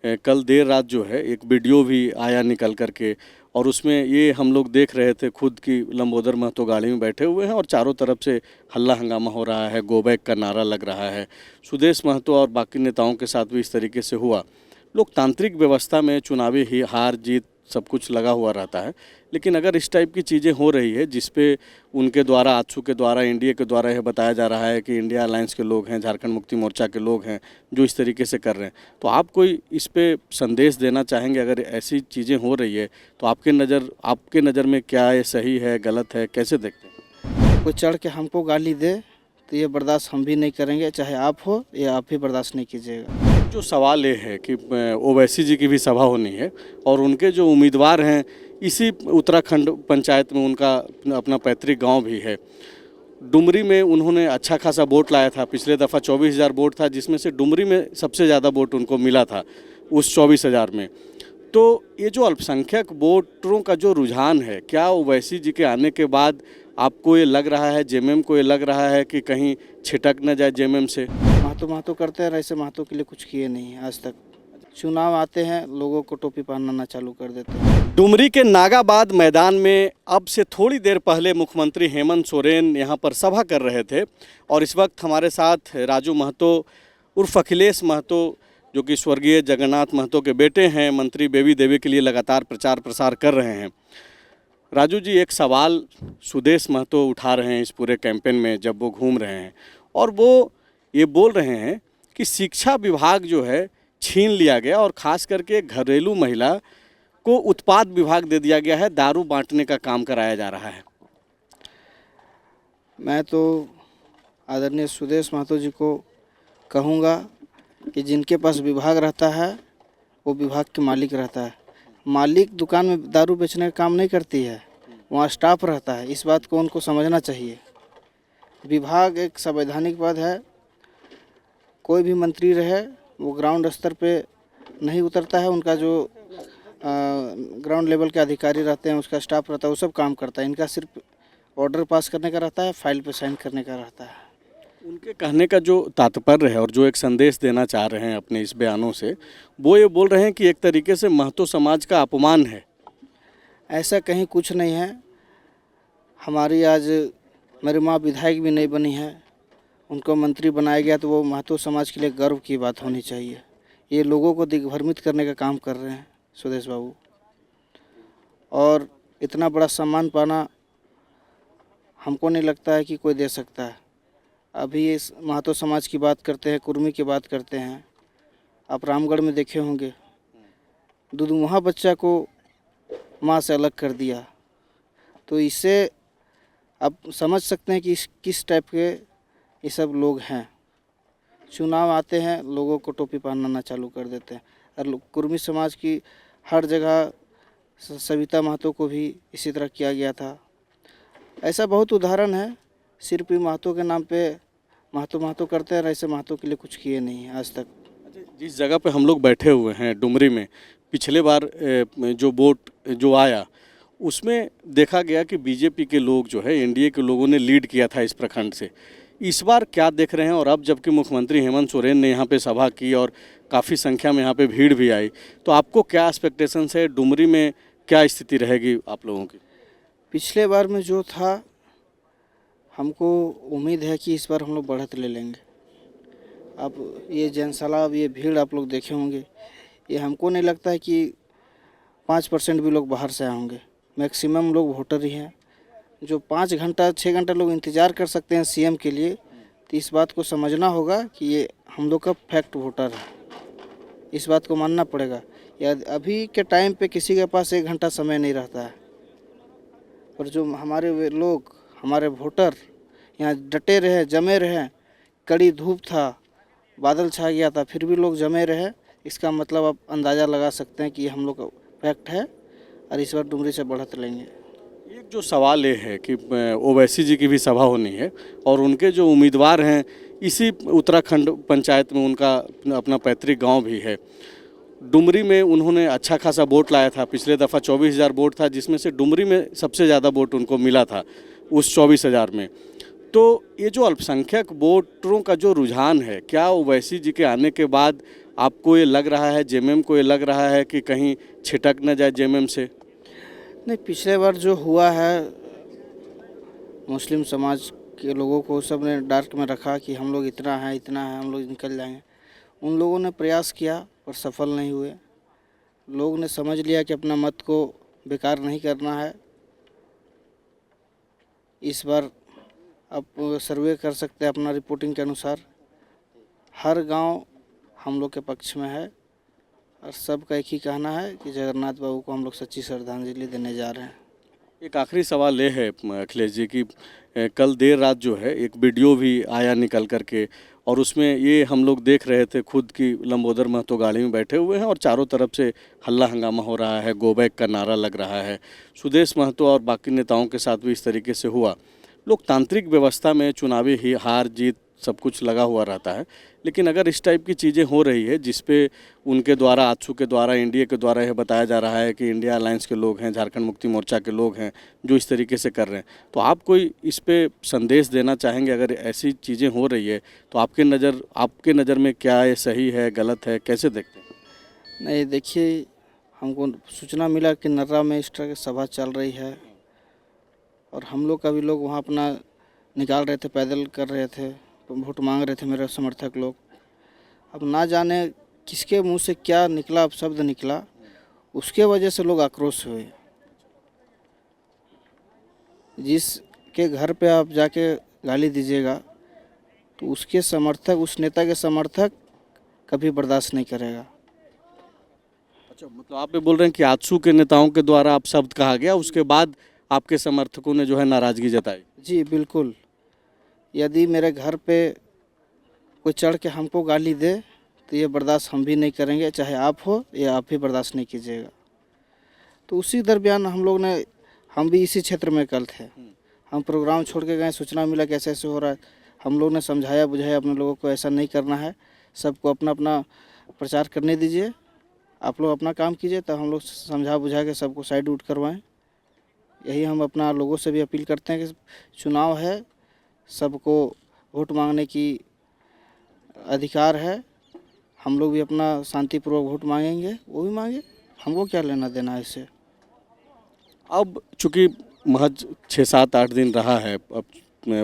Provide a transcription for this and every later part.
कल देर रात जो है एक वीडियो भी आया निकल करके, और उसमें ये हम लोग देख रहे थे खुद की लंबोदर महतो गाड़ी में बैठे हुए हैं और चारों तरफ से हल्ला हंगामा हो रहा है, गो बैक का नारा लग रहा है। सुदेश महतो और बाकी नेताओं के साथ भी इस तरीके से हुआ। लोकतांत्रिक व्यवस्था में चुनावी ही हार जीत सब कुछ लगा हुआ रहता है, लेकिन अगर इस टाइप की चीज़ें हो रही है जिस पे उनके द्वारा, आजसू के द्वारा, एनडीए के द्वारा यह बताया जा रहा है कि इंडिया अलायंस के लोग हैं, झारखंड मुक्ति मोर्चा के लोग हैं जो इस तरीके से कर रहे हैं, तो आप कोई इस पे संदेश देना चाहेंगे? अगर ऐसी चीज़ें हो रही है तो आपके नज़र में क्या ये सही है, गलत है, कैसे देखते हैं? कोई चढ़ के हमको गाली दे तो ये बर्दाश्त हम भी नहीं करेंगे, चाहे आप हो या आप भी बर्दाश्त नहीं कीजिएगा। जो सवाल ये है कि ओवैसी जी की भी सभा होनी है और उनके जो उम्मीदवार हैं इसी उत्तराखंड पंचायत में, उनका अपना पैतृक गांव भी है। डुमरी में उन्होंने अच्छा खासा वोट लाया था, पिछले दफ़ा 24,000 वोट था, जिसमें से डुमरी में सबसे ज़्यादा वोट उनको मिला था उस 24,000 में। तो ये जो अल्पसंख्यक वोटरों का जो रुझान है, क्या ओवैसी जी के आने के बाद आपको ये लग रहा है, जेएमएम को ये लग रहा है कि कहीं छिटक न जाए जेएमएम से? महतो करते हैं, ऐसे महतो के लिए कुछ किए नहीं आज तक। चुनाव आते हैं, लोगों को टोपी पहनाना चालू कर देते हैं। डुमरी के नागाबाद मैदान में अब से थोड़ी देर पहले मुख्यमंत्री हेमंत सोरेन यहाँ पर सभा कर रहे थे और इस वक्त हमारे साथ राजू महतो उर्फ अखिलेश महतो, जो कि स्वर्गीय जगन्नाथ महतो के बेटे हैं, मंत्री बेबी देवी के लिए लगातार प्रचार प्रसार कर रहे हैं। राजू जी, एक सवाल सुदेश महतो उठा रहे हैं इस पूरे कैंपेन में जब वो घूम रहे हैं, और वो ये बोल रहे हैं कि शिक्षा विभाग जो है छीन लिया गया और ख़ास करके घरेलू महिला को उत्पाद विभाग दे दिया गया है, दारू बांटने का काम कराया जा रहा है। मैं तो आदरणीय सुदेश महतो जी को कहूँगा कि जिनके पास विभाग रहता है वो विभाग के मालिक रहता है। मालिक दुकान में दारू बेचने का काम नहीं करती है, वहाँ स्टाफ रहता है। इस बात को उनको समझना चाहिए। विभाग एक संवैधानिक पद है, कोई भी मंत्री रहे वो ग्राउंड स्तर पे नहीं उतरता है। उनका जो ग्राउंड लेवल के अधिकारी रहते हैं, उसका स्टाफ रहता है, वो सब काम करता है। इनका सिर्फ ऑर्डर पास करने का रहता है, फाइल पे साइन करने का रहता है। उनके कहने का जो तात्पर्य है और जो एक संदेश देना चाह रहे हैं अपने इस बयानों से, वो ये बोल रहे हैं कि एक तरीके से महतो समाज का अपमान है। ऐसा कहीं कुछ नहीं है। हमारी आज मेरी माँ विधायक भी नहीं बनी है, उनको मंत्री बनाया गया, तो वो महतो समाज के लिए गर्व की बात होनी चाहिए। ये लोगों को दिग्भ्रमित करने का काम कर रहे हैं सुदेश बाबू, और इतना बड़ा सम्मान पाना हमको नहीं लगता है कि कोई दे सकता है। अभी इस महतो समाज की बात करते हैं, कुर्मी की बात करते हैं। आप रामगढ़ में देखे होंगे, दुधुआ बच्चा को माँ से अलग कर दिया। तो इससे आप समझ सकते हैं कि किस टाइप के ये सब लोग हैं। चुनाव आते हैं, लोगों को टोपी पहनाना चालू कर देते हैं। और कुर्मी समाज की हर जगह, सविता महतो को भी इसी तरह किया गया था। ऐसा बहुत उदाहरण है। सिर्फ ही महतो के नाम पे महतो करते हैं, ऐसे महतो के लिए कुछ किए नहीं है आज तक। जिस जगह पे हम लोग बैठे हुए हैं डुमरी में, पिछले बार जो वोट जो आया उसमें देखा गया कि बीजेपी के लोग जो है, एनडीए के लोगों ने लीड किया था इस प्रखंड से। इस बार क्या देख रहे हैं? और अब जबकि मुख्यमंत्री हेमंत सोरेन ने यहाँ पे सभा की और काफ़ी संख्या में यहाँ पे भीड़ भी आई, तो आपको क्या एक्सपेक्टेशंस है? डुमरी में क्या स्थिति रहेगी आप लोगों की? पिछले बार में जो था, हमको उम्मीद है कि इस बार हम लोग बढ़त ले लेंगे। अब ये जनसैलाब, ये भीड़ आप लोग देखे होंगे, ये हमको नहीं लगता है कि 5% भी लोग बाहर से आए होंगे। मैक्सिमम लोग वोटर ही हैं। जो 5 घंटा 6 घंटा लोग इंतज़ार कर सकते हैं सीएम के लिए, तो इस बात को समझना होगा कि ये हम लोग का फैक्ट वोटर है। इस बात को मानना पड़ेगा। या अभी के टाइम पे किसी के पास 1 घंटा समय नहीं रहता है, और जो हमारे लोग, हमारे वोटर यहाँ डटे रहे, जमे रहे। कड़ी धूप था, बादल छा गया था, फिर भी लोग जमे रहे। इसका मतलब आप अंदाज़ा लगा सकते हैं कि हम लोग का फैक्ट है, और इस बार डुमरी से बढ़त लेंगे। एक जो सवाल ये है कि ओवैसी जी की भी सभा होनी है और उनके जो उम्मीदवार हैं इसी उत्तराखंड पंचायत में, उनका अपना पैतृक गांव भी है। डुमरी में उन्होंने अच्छा खासा वोट लाया था, पिछले दफ़ा 24,000 वोट था, जिसमें से डुमरी में सबसे ज़्यादा वोट उनको मिला था उस 24,000 में। तो ये जो अल्पसंख्यक वोटरों का जो रुझान है, क्या ओवैसी जी के आने के बाद आपको ये लग रहा है, जेएमएम को ये लग रहा है कि कहीं छिटक न जाए जेएमएम से? नहीं, पिछले बार जो हुआ है मुस्लिम समाज के लोगों को सब ने डार्क में रखा कि हम लोग इतना है हम लोग निकल जाएंगे। उन लोगों ने प्रयास किया पर सफल नहीं हुए। लोग ने समझ लिया कि अपना मत को बेकार नहीं करना है। इस बार आप सर्वे कर सकते हैं अपना रिपोर्टिंग के अनुसार, हर गांव हम लोग के पक्ष में है और सबका एक ही कहना है कि जगन्नाथ बाबू को हम लोग सच्ची श्रद्धांजलि देने जा रहे हैं। एक आखिरी सवाल ये है अखिलेश जी कि कल देर रात जो है एक वीडियो भी आया निकल करके, और उसमें ये हम लोग देख रहे थे खुद की लंबोदर महतो गाड़ी में बैठे हुए हैं और चारों तरफ से हल्ला हंगामा हो रहा है, गो बैक का नारा लग रहा है। सुदेश महतो और बाकी नेताओं के साथ भी इस तरीके से हुआ। लोकतांत्रिक व्यवस्था में चुनावी ही हार जीत सब कुछ लगा हुआ रहता है, लेकिन अगर इस टाइप की चीज़ें हो रही है जिसपे उनके द्वारा, आजसू के द्वारा, एनडीए के द्वारा यह बताया जा रहा है कि इंडिया अलायंस के लोग हैं, झारखंड मुक्ति मोर्चा के लोग हैं जो इस तरीके से कर रहे हैं, तो आप कोई इस पे संदेश देना चाहेंगे? अगर ऐसी चीज़ें हो रही है तो आपके नज़र में क्या ये सही है, गलत है, कैसे देखते हैं? नहीं, देखिए, हमको सूचना मिला कि नर्रा में इस तरह की सभा चल रही है और हम लोग का भी लोग वहाँ अपना निकाल रहे थे, पैदल कर रहे थे, वोट मांग रहे थे मेरे समर्थक लोग। अब ना जाने किसके मुंह से क्या निकला, शब्द निकला, उसके वजह से लोग आक्रोश हुए। जिसके घर पे आप जाके गाली दीजिएगा तो उसके समर्थक, उस नेता के समर्थक कभी बर्दाश्त नहीं करेगा। अच्छा, मतलब आप ये बोल रहे हैं कि आजसू के नेताओं के द्वारा आप शब्द कहा गया, उसके बाद आपके समर्थकों ने जो है नाराज़गी जताई? जी बिल्कुल। यदि मेरे घर पे कोई चढ़ के हमको गाली दे तो ये बर्दाश्त हम भी नहीं करेंगे, चाहे आप हो या आप भी बर्दाश्त नहीं कीजिएगा। तो उसी दरमियान हम भी इसी क्षेत्र में कल थे, हम प्रोग्राम छोड़ के गए, सूचना मिला कि ऐसे ऐसे हो रहा है। हम लोग ने समझाया बुझाया अपने लोगों को, ऐसा नहीं करना है, सबको अपना अपना प्रचार करने दीजिए, आप लोग अपना काम कीजिए। तो हम लोग समझा बुझा के सबको साइड आउट करवाएं। यही हम अपना लोगों से भी अपील करते हैं कि चुनाव है, सबको वोट मांगने की अधिकार है। हम लोग भी अपना शांतिपूर्वक वोट मांगेंगे, वो भी मांगे, हमको क्या लेना देना है इससे। अब चूँकि महज 6-7-8 दिन रहा है, अब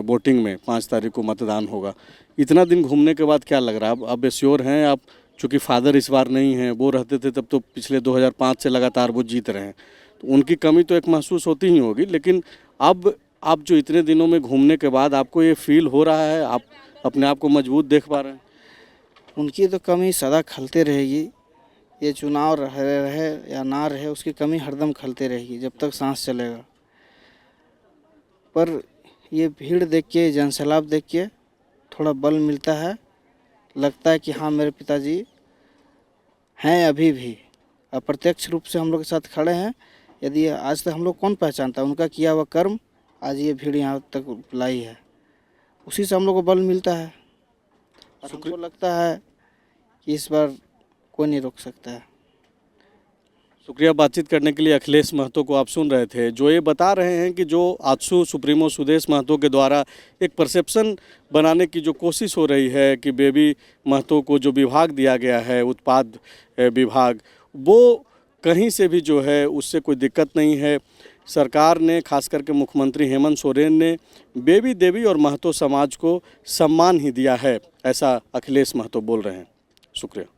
वोटिंग में 5 तारीख को मतदान होगा, इतना दिन घूमने के बाद क्या लग रहा है? अब श्योर हैं आप? चूँकि फादर इस बार नहीं हैं, वो रहते थे तब तो पिछले 2005 से लगातार वो जीत रहे हैं, तो उनकी कमी तो एक महसूस होती ही होगी, लेकिन अब आप जो इतने दिनों में घूमने के बाद आपको ये फील हो रहा है, आप अपने आप को मजबूत देख पा रहे हैं? उनकी तो कमी सदा खलते रहेगी। ये चुनाव रहे या ना रहे, उसकी कमी हरदम खलते रहेगी जब तक सांस चलेगा। पर ये भीड़ देख के, जनसैलाब देख के थोड़ा बल मिलता है, लगता है कि हाँ, मेरे पिताजी हैं अभी भी, अप्रत्यक्ष रूप से हम लोग के साथ खड़े हैं। यदि आज तक हम लोग कौन पहचानता, उनका किया हुआ कर्म आज ये भीड़ यहाँ तक लाई है, उसी से हम लोग को बल मिलता है। और हमको लगता है कि इस बार कोई नहीं रोक सकता है। शुक्रिया बातचीत करने के लिए। अखिलेश महतो को आप सुन रहे थे, जो ये बता रहे हैं कि जो आजसू सुप्रीमो सुदेश महतो के द्वारा एक परसेप्शन बनाने की जो कोशिश हो रही है कि बेबी महतो को जो विभाग दिया गया है, उत्पाद विभाग, वो कहीं से भी जो है उससे कोई दिक्कत नहीं है। सरकार ने, खास करके मुख्यमंत्री हेमंत सोरेन ने बेबी देवी और महतो समाज को सम्मान ही दिया है, ऐसा अखिलेश महतो बोल रहे हैं। शुक्रिया।